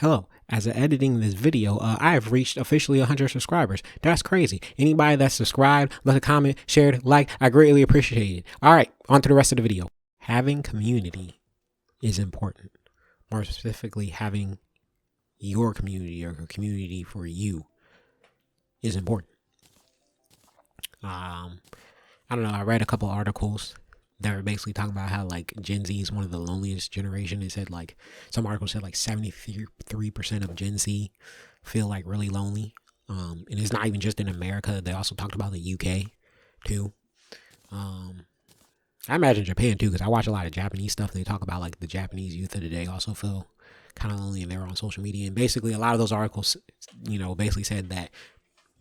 Hello, as of editing this video, I have reached officially 100 subscribers. That's crazy. Anybody that's subscribed, left a comment, shared, like, I greatly appreciate it. All right, on to the rest of the video. Having community is important. More specifically, having your community or a community for you is important. I don't know, I read a couple articles that were basically talking about how like Gen Z is one of the loneliest generation. It said like some articles said like 73% of Gen Z feel like really lonely. And it's not even just in America. They also talked about the UK too. I imagine Japan too, because I watch a lot of Japanese stuff. They talk about like the Japanese youth of the day also feel kind of lonely, and they're on social media. And basically a lot of those articles, basically said that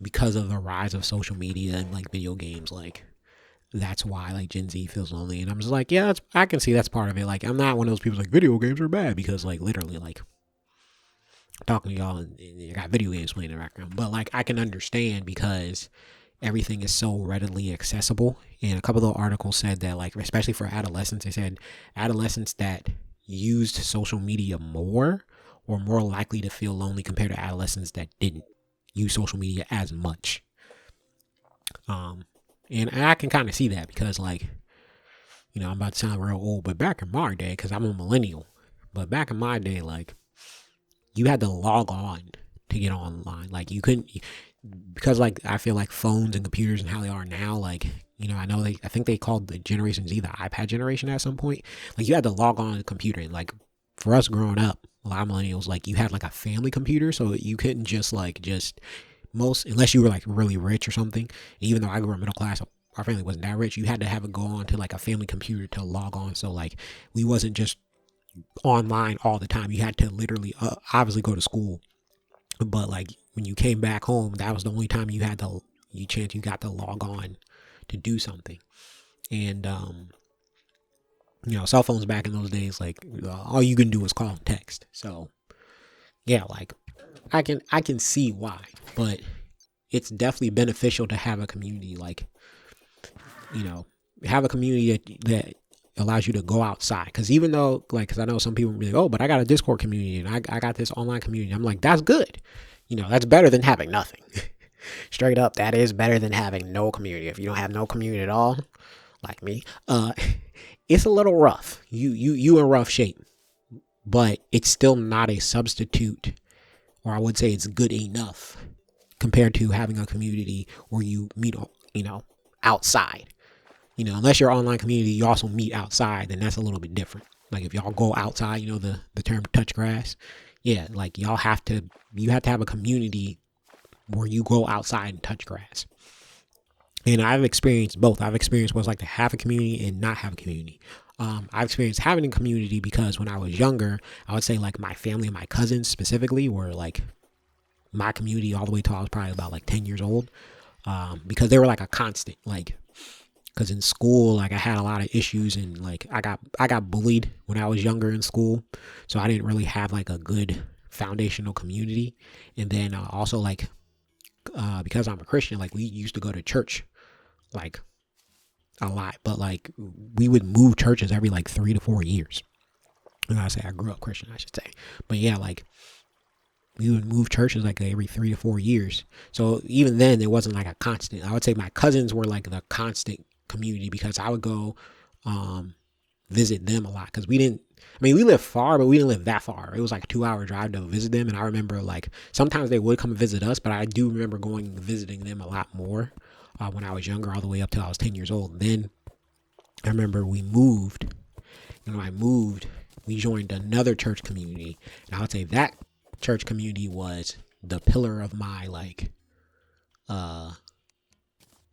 because of the rise of social media and like video games, like that's why like Gen Z feels lonely. And I'm just like, yeah, I can see that's part of it. Like, I'm not one of those people like video games are bad, because like literally like talking to y'all and you got video games playing in the background. But like I can understand because everything is so readily accessible. And a couple of the articles said that like, especially for adolescents, they said adolescents that used social media more were more likely to feel lonely compared to adolescents that didn't use social media as much. And I can kind of see that because like, I'm about to sound real old, but back in my day, because I'm a millennial, but back in my day, like you had to log on to get online. Like you couldn't, because like I feel like phones and computers and how they are now, like, I think they called the Generation Z the iPad generation at some point. Like you had to log on to the computer. And like for us growing up, a lot of millennials, like you had like a family computer, so you couldn't just unless you were like really rich or something. And even though I grew up middle class, our family wasn't that rich. You had to have it go on to like a family computer to log on. So like we wasn't just online all the time. You had to literally obviously go to school, but like when you came back home, that was the only time you got to log on to do something. And cell phones back in those days, like all you can do is call and text. So yeah, like I can see why, but it's definitely beneficial to have a community, like, have a community that allows you to go outside. Because even though, like, because I know some people be like, oh, but I got a Discord community and I got this online community. I'm like, that's good. That's better than having nothing. Straight up, that is better than having no community. If you don't have no community at all, like me, it's a little rough. You in rough shape, but it's still not a substitute, or I would say it's good enough compared to having a community where you meet, outside. Unless your online community, you also meet outside, then that's a little bit different. Like if y'all go outside, the term touch grass. Yeah, like you have to have a community where you go outside and touch grass. And I've experienced both. I've experienced what it's like to have a community and not have a community. I've experienced having a community because when I was younger, I would say like my family and my cousins specifically were like my community all the way till I was probably about like 10 years old. Because they were like a constant, like, because in school, like I had a lot of issues and like I got bullied when I was younger in school. So I didn't really have like a good foundational community. And then also like, because I'm a Christian, like we used to go to church like a lot, but like we would move churches every like 3 to 4 years. And I say I grew up Christian, I should say. But yeah, like we would move churches like every 3 to 4 years. So even then it wasn't like a constant. I would say my cousins were like the constant community because I would go visit them a lot because we lived far, but we didn't live that far. It was like a 2-hour drive to visit them. And I remember like sometimes they would come and visit us, but I do remember going and visiting them a lot more when I was younger, all the way up till I was 10 years old. And then I remember we moved. We joined another church community, and I would say that church community was the pillar of my like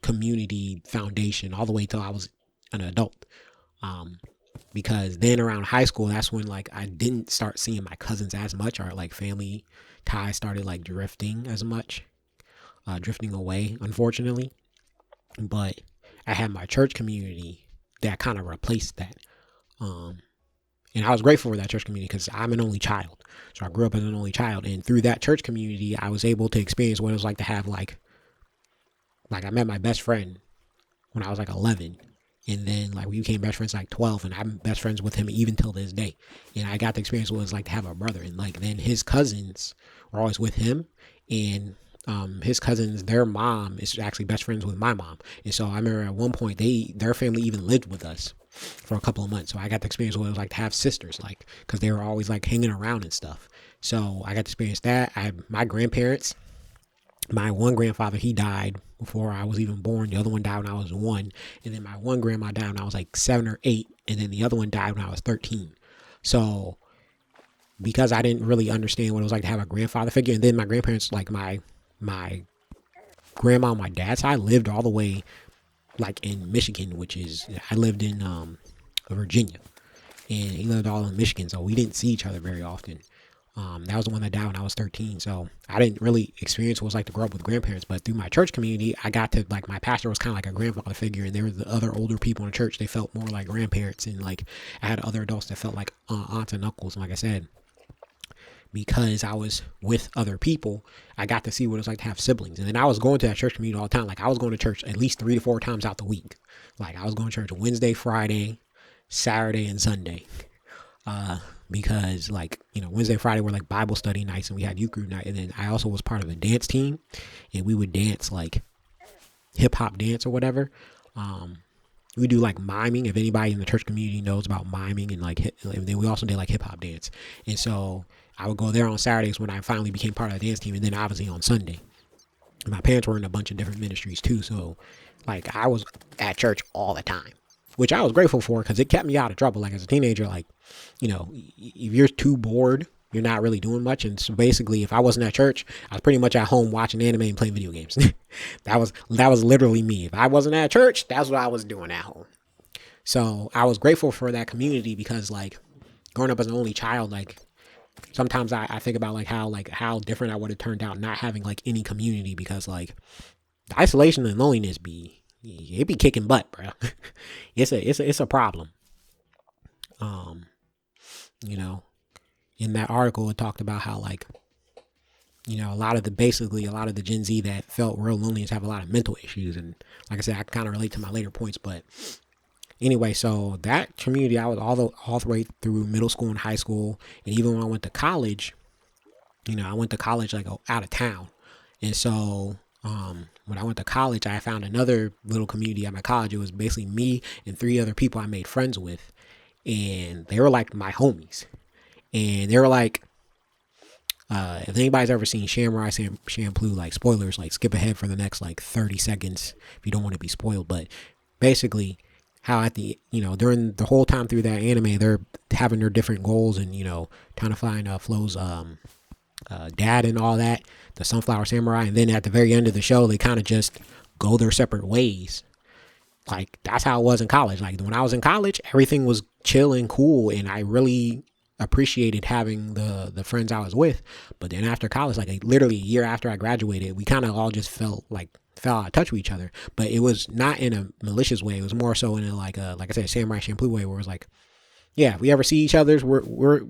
community foundation all the way till I was an adult. Because then around high school, that's when like I didn't start seeing my cousins as much, or like family ties started like drifting away, unfortunately. But I had my church community that kind of replaced that. And I was grateful for that church community because I'm an only child. So I grew up as an only child. And through that church community, I was able to experience what it was like to have like I met my best friend when I was like 11. And then like we became best friends like 12, and I'm best friends with him even till this day. And I got the experience what it was like to have a brother. And like then his cousins were always with him, and his cousins, their mom is actually best friends with my mom. And so I remember at one point their family even lived with us for a couple of months. So I got to experience what it was like to have sisters, like, because they were always like hanging around and stuff. So I got to experience that. My grandparents, my one grandfather, he died before I was even born. The other one died when I was 1. And then my one grandma died when I was like 7 or 8. And then the other one died when I was 13. So because I didn't really understand what it was like to have a grandfather figure, and then my grandparents, like my grandma on my dad's side, lived all the way like in Michigan, which is, I lived in Virginia, and he lived all in Michigan. So we didn't see each other very often. That was the one that died when I was 13. So I didn't really experience what it was like to grow up with grandparents, but through my church community, I got to, like, my pastor was kind of like a grandfather figure, and there were the other older people in the church. They felt more like grandparents, and like I had other adults that felt like aunts and uncles. And like I said, because I was with other people, I got to see what it was like to have siblings. And then I was going to that church community all the time. Like I was going to church at least 3 to 4 times out the week. Like I was going to church Wednesday, Friday, Saturday, and Sunday. Because like, Wednesday, Friday were like Bible study nights, and we had youth group night. And then I also was part of a dance team, and we would dance like hip hop dance or whatever. We do like miming, if anybody in the church community knows about miming, and like, and then we also did like hip hop dance. And so I would go there on Saturdays when I finally became part of the dance team, and then obviously on Sunday. And my parents were in a bunch of different ministries too, so like I was at church all the time, which I was grateful for because it kept me out of trouble. Like as a teenager, like, if you're too bored, you're not really doing much. And so basically, if I wasn't at church, I was pretty much at home watching anime and playing video games. that was literally me. If I wasn't at church, that's what I was doing at home. So I was grateful for that community because, like, growing up as an only child, like, sometimes I think about how different I would have turned out not having like any community, because like the isolation and loneliness it be kicking butt, bro. it's a problem. In that article, it talked about how like, a lot of the Gen Z that felt real loneliness have a lot of mental issues. And like I said, I kind of relate to my later points, but anyway, so that community, I was all the way through middle school and high school. And even when I went to college, I went to college like out of town. And so when I went to college, I found another little community at my college. It was basically me and 3 other people I made friends with. And they were like my homies. And they were like, if anybody's ever seen Samurai Champloo, like, spoilers, like, skip ahead for the next like 30 seconds if you don't want to be spoiled. But basically, how at the, during the whole time through that anime, they're having their different goals and, trying to find Flo's dad and all that, the Sunflower Samurai. And then at the very end of the show, they kind of just go their separate ways. Like, that's how it was in college. Like, when I was in college, everything was chill and cool, and I really appreciated having the friends I was with. But then after college, like literally a year after I graduated, we kind of all just fell out of touch with each other. But it was not in a malicious way. It was more so in a like I said, Samurai Champloo way, where it was like, yeah, if we ever see each other's, we're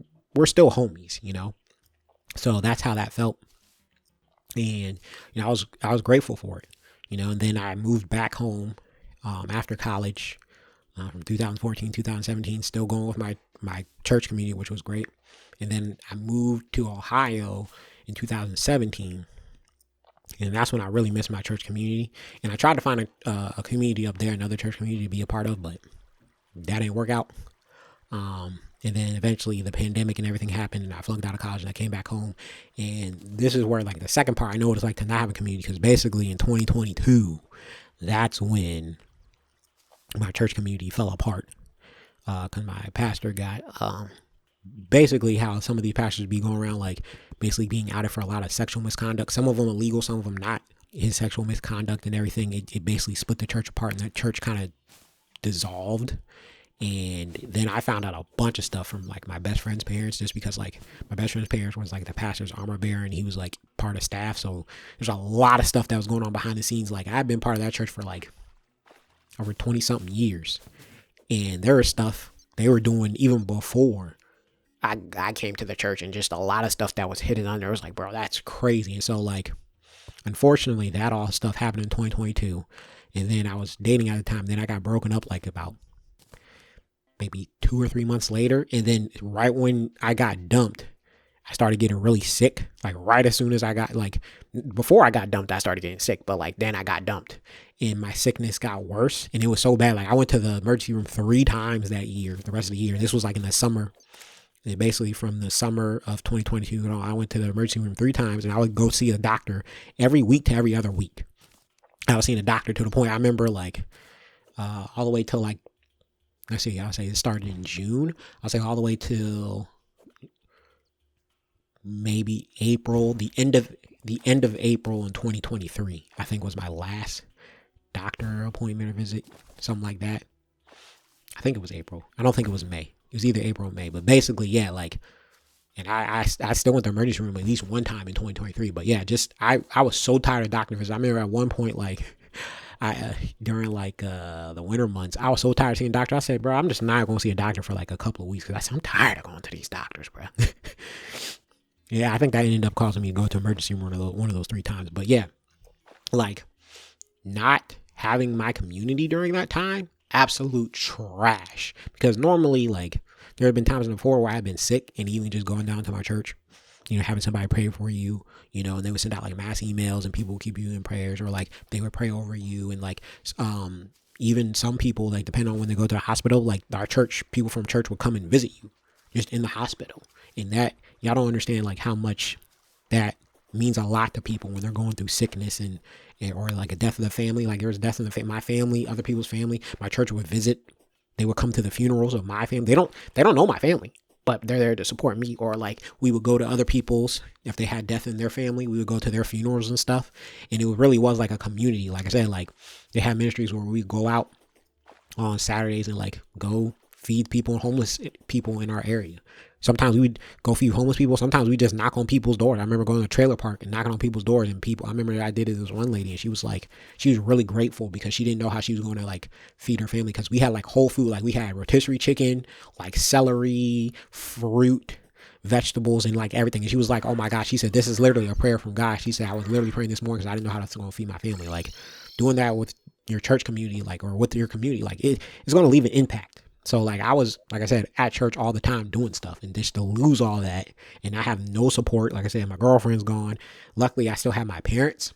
still homies, So that's how that felt. And I was grateful for it, and then I moved back home after college from 2014, 2017, still going with my church community, which was great. And then I moved to Ohio in 2017. And that's when I really missed my church community. And I tried to find a community up there, another church community to be a part of, but that didn't work out. And then eventually the pandemic and everything happened, and I flunked out of college and I came back home. And this is where like the second part I know what it's like to not have a community, because basically in 2022, that's when my church community fell apart. Because my pastor got basically how some of these pastors be going around, like basically being outed for a lot of sexual misconduct. Some of them illegal, some of them not. His sexual misconduct and everything, it basically split the church apart, and that church kind of dissolved. And then I found out a bunch of stuff from like my best friend's parents, just because like my best friend's parents was like the pastor's armor bearer, and he was like part of staff. So there's a lot of stuff that was going on behind the scenes. Like I've been part of that church for like over 20 something years. And there was stuff they were doing even before I came to the church, and just a lot of stuff that was hidden under. It was like, bro, that's crazy. And so like Unfortunately, that all stuff happened in 2022. And then I was dating at the time. Then I got broken up like about maybe 2 or 3 months later. And then right when I got dumped, I started getting really sick. Like right as soon as I got before I got dumped, I started getting sick. But like then I got dumped and my sickness got worse. And it was so bad. Like I went to the emergency room 3 times that year, the rest of the year. This was like in the summer. And basically from the summer of 2022, I went to the emergency room 3 times and I would go see a doctor every week to every other week. I was seeing a doctor to the point I remember all the way till I'll say it started in June. I'll say all the way till maybe April, the end of April in 2023, I think was my last doctor appointment or visit, something like that. I think it was April. I don't think it was May. It was either April or May, but basically, yeah, and I still went to the emergency room at least one time in 2023. But yeah, I was so tired of doctor visits. I remember at one point, during the winter months, I was so tired of seeing doctors. I said, bro, I'm just not going to see a doctor for like a couple of weeks because I said, I'm tired of going to these doctors, bro. Yeah, I think that ended up causing me to go to emergency room one of those 3 times. But yeah, not having my community during that time, absolute trash. Because normally, there have been times before where I've been sick and even just going down to my church, having somebody pray for you, and they would send out mass emails and people would keep you in prayers, or they would pray over you. And even some people, depending on when they go to the hospital, our church, people from church would come and visit you just in the hospital. And that, y'all don't understand how much that means a lot to people when they're going through sickness or a death of the family. There was a death in my family, other people's family. My church would visit. They would come to the funerals of my family. They don't know my family, but they're there to support me. Or we would go to other people's, if they had death in their family, we would go to their funerals and stuff. And it really was like a community. Like I said, they had ministries where we go out on Saturdays and go feed people, homeless people in our area. Sometimes we would go feed homeless people. Sometimes we just knock on people's doors. I remember going to a trailer park and knocking on people's doors, and I remember I did it with one lady, and she was really grateful because she didn't know how she was going to feed her family. Cause we had whole food. We had rotisserie chicken, celery, fruit, vegetables, and everything. And she was like, oh my gosh, she said, this is literally a prayer from God. She said, I was literally praying this morning cause I didn't know how to feed my family. Doing that with your church community, or with your community, it's going to leave an impact. So I was, like I said, at church all the time doing stuff, and just to lose all that, and I have no support. Like I said, my girlfriend's gone. Luckily, I still have my parents,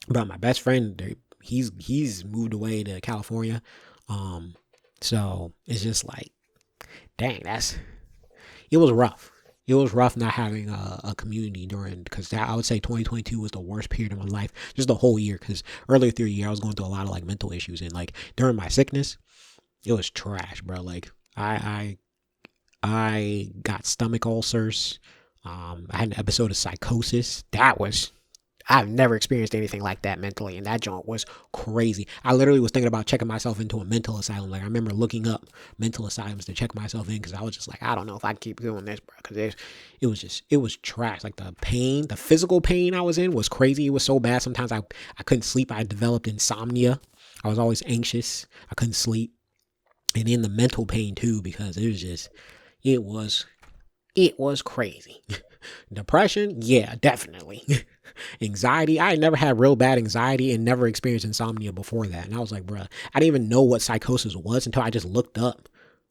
but my best friend, he's moved away to California. So it's just dang, it was rough. It was rough not having a community because I would say 2022 was the worst period of my life, just the whole year. Because earlier through the year, I was going through a lot of mental issues, and during my sickness, it was trash, bro. I got stomach ulcers. I had an episode of psychosis. I've never experienced anything like that mentally, and that joint was crazy. I literally was thinking about checking myself into a mental asylum. I remember looking up mental asylums to check myself in because I was just I don't know if I can keep doing this, bro. Because it was trash. The pain, the physical pain I was in was crazy. It was so bad. Sometimes I couldn't sleep. I developed insomnia. I was always anxious. I couldn't sleep. And then the mental pain too, because it was crazy. Depression, yeah, definitely. Anxiety, I had never had real bad anxiety and never experienced insomnia before that. And I was like, bro, I didn't even know what psychosis was until I just looked up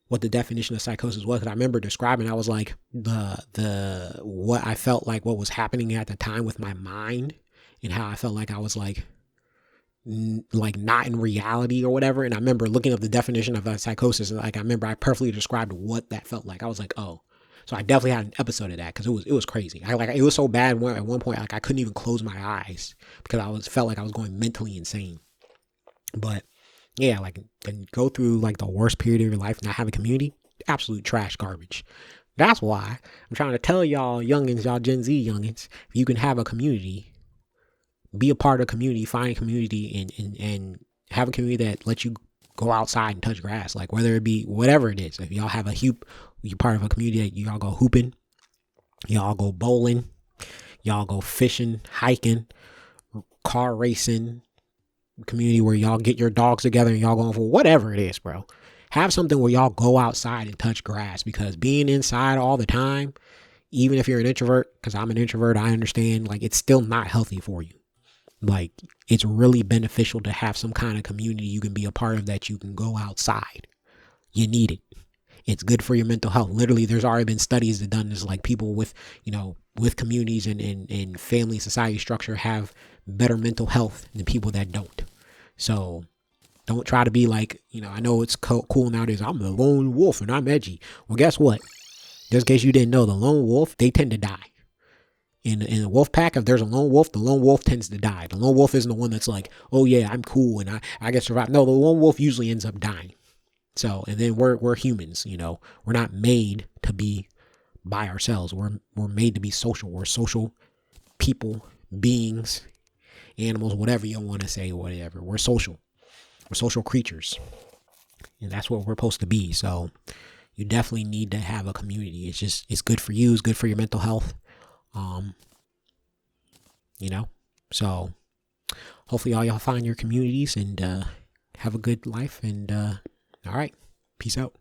what the definition of psychosis was. Cause I remember describing, I was what I felt what was happening at the time with my mind, and how I felt I was not in reality or whatever. And I remember looking up the definition of that psychosis, and I remember I perfectly described what that felt like. I was like, oh, so I definitely had an episode of that because it was crazy. It was so bad at one point I couldn't even close my eyes because I felt like I was going mentally insane. But yeah, and go through the worst period of your life, not having community, absolute trash garbage. That's why I'm trying to tell y'all youngins, y'all Gen Z youngins, if you can have a community, be a part of a community, find a community, and have a community that lets you go outside and touch grass. Whether it be whatever it is. If y'all have you're part of a community that y'all go hooping, y'all go bowling, y'all go fishing, hiking, car racing, community where y'all get your dogs together and y'all going for whatever it is, bro. Have something where y'all go outside and touch grass, because being inside all the time, even if you're an introvert, because I'm an introvert, I understand, it's still not healthy for you. Like, it's really beneficial to have some kind of community you can be a part of, that you can go outside. You need it. It's good for your mental health. Literally, there's already been studies that done this. Like, people with, with communities and family society structure have better mental health than people that don't. So don't try to be like, I know it's cool nowadays. I'm the lone wolf and I'm edgy. Well, guess what? Just in case you didn't know, the lone wolf, they tend to die. In a wolf pack, if there's a lone wolf, the lone wolf tends to die. The lone wolf isn't the one that's like, oh yeah, I'm cool and I get survive. No, the lone wolf usually ends up dying. So, and then we're humans, we're not made to be by ourselves. We're made to be social. We're social people, beings, animals, whatever you want to say, whatever. We're social. We're social creatures. And that's what we're supposed to be. So you definitely need to have a community. It's good for you. It's good for your mental health. Um, so hopefully all y'all find your communities and have a good life. And all right, peace out.